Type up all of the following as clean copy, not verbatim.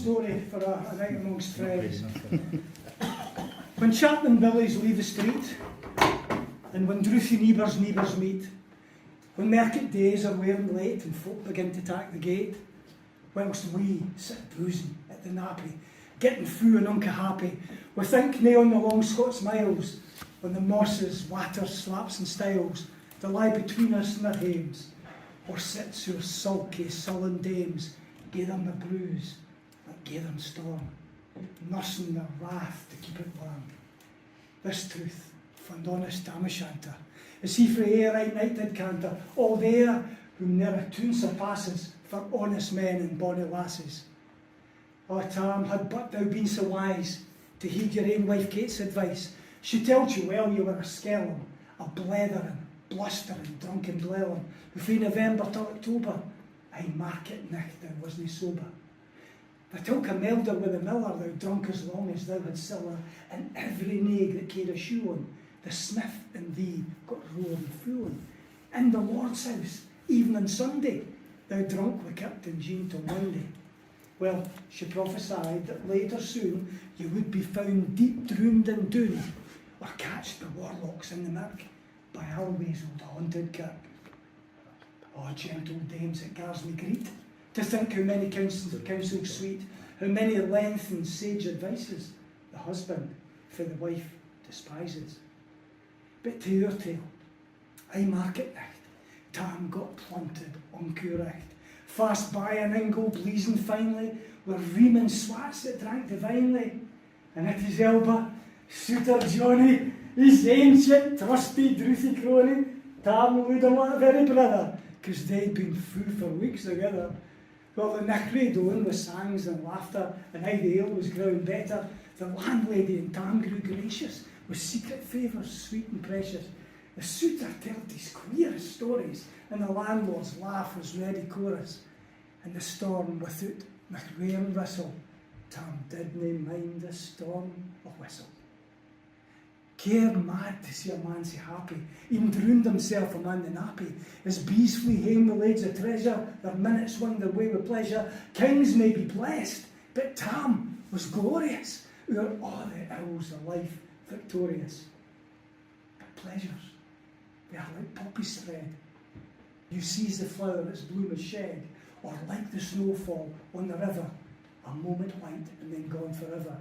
Story for a night amongst friends. When Chaplain Billies leave the street, and when drouthy neighbours meet, when market days are wearing late and folk begin to tack the gate, whilst we sit boozing at the nappy, getting through and unca happy, we think nae on the long Scots miles, when the mosses, watters, slaps and stiles, to lie between us and their hames, or sits your sulky, sullen dames, gie them the bruise, like gie them storm, nursing their wrath to keep it warm. This truth, fund honest Tam Shanter, is he frae air right night did canter, all the air, whom ne'er a tune surpasses, for honest men and bonny lasses. Oh, Tam, had but thou been so wise, to heed your ain wife Kate's advice, she telled you well you were a skellum, a blethering, blustering, drunken dwellum, who frae November till October, aye market nicht thou wasna sober. Thou took a melder with a miller, thou drunk as long as thou had siller, and every naig that cared a shoe on, the sniff in thee got roaring full on. In the Lord's house, even on Sunday, thou drunk with Captain Jean till Monday. Well, she prophesied that later soon you would be found deep drowned in Doon, or catched by warlocks in the mirk, by Always old haunted kirk. Oh, gentle dames at Garsney greet, to think how many counsels sweet, how many length and sage advices the husband for the wife despises. But to your tale, I market nicht, Tam got plunted on Curecht, fast by an ingle bleezing finely, where reaming swats that drank divinely, and at his elbow, Suitor Johnny, his ancient, trusty, drouthy crony, Tam would have want a very brother, 'cause they'd been through for weeks together. Well, the nick doing with songs and laughter, and aye the ale was growing better, the landlady and Tam grew gracious, with secret favours sweet and precious. The suitor told his queerest stories, and the landlord's laugh was ready chorus. And the storm without McRae and whistle, Tam didna mind the storm or whistle. Cared mad to see a man so happy, even drowned himself among the nappy. As bees flee hame with loads of treasure, their minutes wing their way with pleasure. Kings may be blessed, but Tam was glorious, o'er all the ills of life victorious. But pleasures, they are like poppies spread. You seize the flower its bloom is shed, or like the snowfall on the river, a moment light and then gone forever.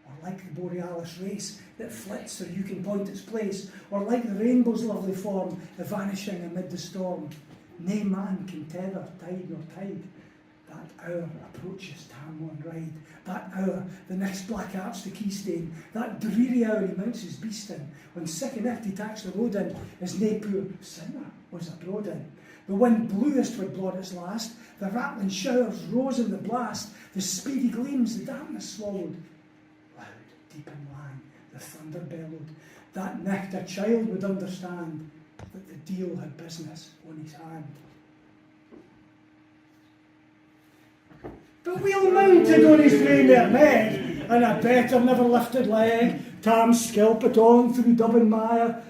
Or like the borealis race that flits so you can point its place, or like the rainbow's lovely form, vanishing amid the storm. Nae man can tether tide nor tide. That hour approaches Tam on ride. That hour, the next black arch the keystane. That dreary hour he mounts his beast in, when sick and if he tacks the road in, as nae poor sinner was abroad in. The wind blew as 'twould blot its last, the rattling showers rose in the blast, the speedy gleams the darkness swallowed. Loud, deep and lang, the thunder bellowed. That nicht a child would understand that the deal had business on his hand. But weel mounted on his grey mare Meg, and a better never lifted leg, Tam skelpit on through dub and mire,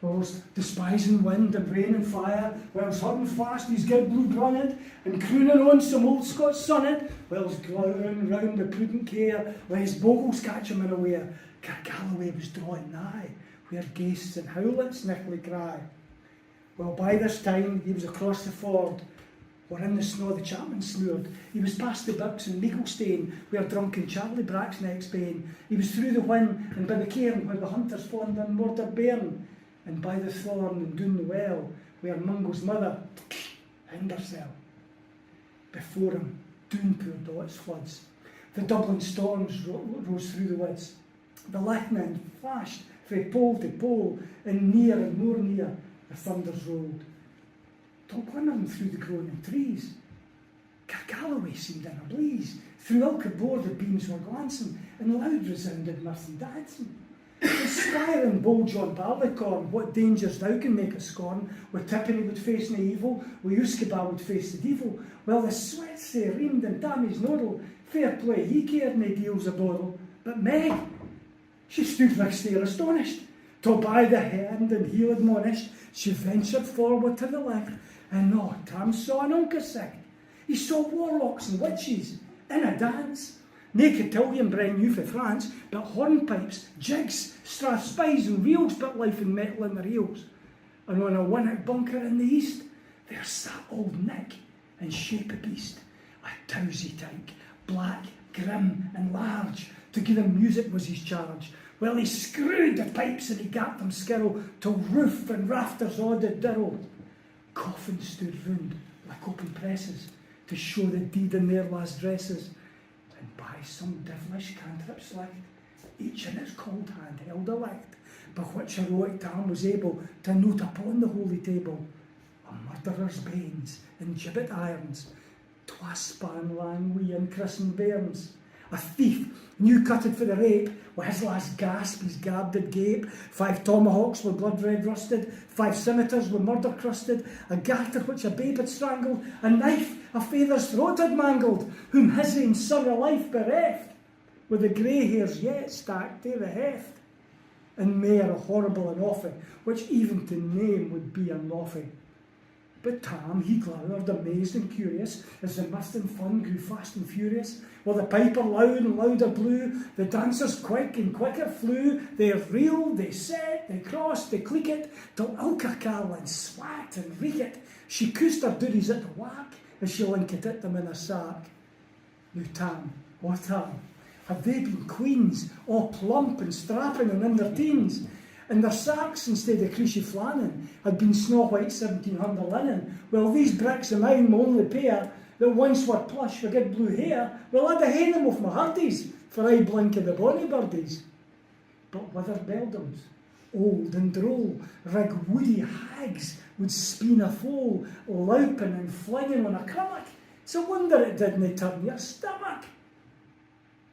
whilst despising wind and rain and fire, whilst hurting fast his good blue grunnet, and crooning on some old Scots sonnet, whilst glowering round the prudent care, where his bogles catch him unaware. Cargalloway was drawing nigh, where ghaists and howlets nickly cry. Well, by this time he was across the ford, or in the snow the chapman snored. He was past the birks and Meaglestane, where drunken Charlie Brack's next bane. He was through the whin, and by the cairn, where the hunters fond on Murder bairn, and by the thorn and doon the well, where Mungo's mother hanged herself. Before him, Doon poured all its floods. The Dublin storms rose through the woods. The Lichman flashed frae pole to pole, and near and more near the thunders rolled. Top one of them through the groaning trees. Cargalloway seemed in a blaze. Through ilka board the beams were glancing, and loud resounded mirth and dancing. The squire and bold John Barleycorn, what dangers thou can make a scorn, with Tippany would face nae evil, with Euskaba would face the devil, while the sweat sae reamed in Tammy's noddle. Fair play, he cared nae deals a boddle. But Meg, she stood like stare astonished, till by the hand and heel admonished, she ventured forward to the left, and no, Tam saw an unca sight. He saw warlocks and witches, in a dance. Nae cotillion brand new for France, but hornpipes, jigs, strathspies and reels put life and metal in their heels. And on a one-out bunker in the east, there sat old Nick in shape of beast, a towsy tyke, black, grim and large. To give him music was his charge. Well, he screwed the pipes and he gat them skirl, till roof and rafters all did dirl. Coffins stood round like open presses, to show the deed in their last dresses. And by some devilish cantrip slight, each in its cold hand held a light, by which heroic Tam was able to note upon the holy table a murderer's banes and gibbet irons, twas span lang wi and christened bairns. A thief, new cutted for the rape, with his last gasp his gab did gape. 5 tomahawks were blood red rusted, 5 scimitars were murder crusted, a garter which a babe had strangled, a knife a father's throat had mangled, whom his ain son of life bereft, with the grey hairs yet stacked to the heft. And mair a horrible and awful, which even to name would be unlawful. But Tam, he glowered, amazed and curious, as the mirth and fun grew fast and furious. While the piper loud and louder blew, the dancers quick and quicker flew. They reeled, they set, they crossed, they click it, till ilka Carlin swat and reek it. She coosed her doodies at the whack, as she linket at them in her sack. Now Tam, what Tam, have they been queens, all plump and strapping and in their teens? And their sacks, instead of creasy flannin, had been snow-white 1700 linen. Well, these bricks of mine, my only pair, that once were plush for good blue hair, well, I'd hae them off my hardies, for I blink of the bonny birdies. But withered beldams, old and droll, rig woody hags would speen a foal, louping and flinging on a crummock. It's a wonder it didn't turn your stomach.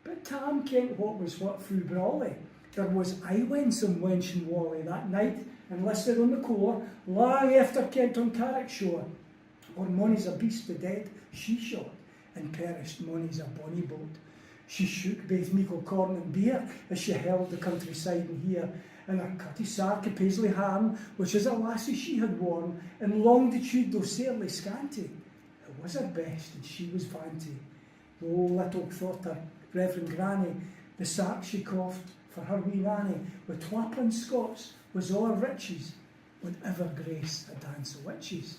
But Tam kent what was what through brawly. There was I went some wench and Wally that night, enlisted on the corps, long after Kent on Carrick shore. Or mony's a beast the dead she shot, and perished mony's a bonny boat. She shook baith meikle corn and beer, as she held the countryside and here, and her cutty sark of paisley ham, which as a lassie she had worn, in longitude though sairly scanty. It was her best, and she was vanity. Oh, little thought her Reverend Granny, the sark she coughed for her wee Nanny, with twappin Scots was all her riches, would ever grace a dance of witches.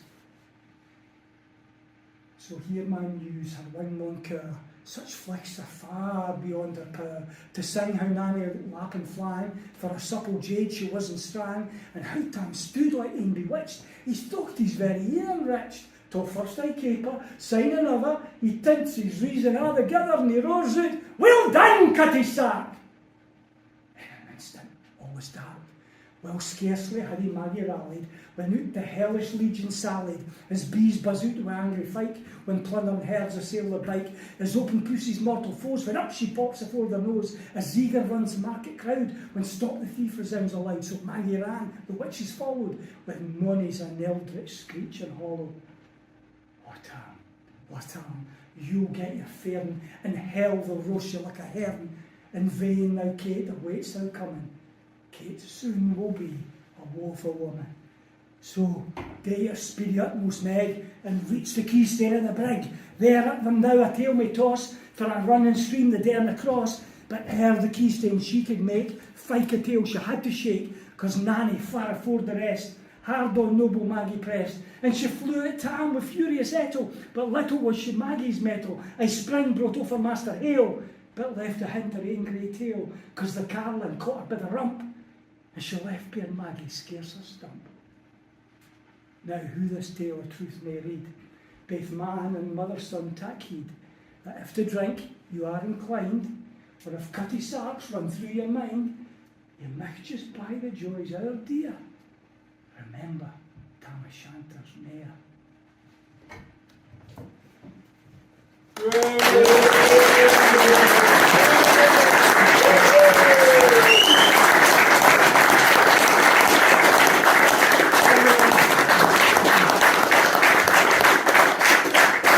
So here my muse, her wing Moncur, such flicks are far beyond her power, to sing how Nanny lap and flang, for a supple jade she wasn't strang, and how Tam stood like ane bewitched, he thought his very ear enriched, till first I caper, sign another, he tints his reason altogether, and he roars out, "Well done, cutty sark!" All was dark. Well, scarcely had he Maggie rallied, when out the hellish legion sallied, as bees buzz out with angry fyke, when plundering herds assail the bike, as open pussies mortal foes, when up she pops afore their nose, as eager runs the market crowd, when stop the thief resounds aloud, so Maggie ran, the witches followed, with monies an eldritch screech and hollow. What Tam, you'll get your fairn, and hell they'll roast you like a hern. In vain now Kate awaits thou coming. Kate soon will be a woeful woman. So, day your speedy utmost Meg, and reach the keystane of the brig. There at them now a tail may toss, for a running stream the dare across. But ere the keystane she could make, fyke a tail she had to shake, 'cause Nanny far afore the rest, hard on noble Maggie pressed, and she flew at Tam with furious ettle, but little was she Maggie's mettle. I spring brought off her master hail, but left to hint her ain grey tail, 'cause the carlin caught her by the rump, and she left poor Maggie scarce a stump. Now who this tale of truth may read, baith man and mother son tak heed, that if to drink you are inclined, or if cutty sarks run through your mind, you might just buy the joys of our dear. Remember Tam o' Shanter's mare.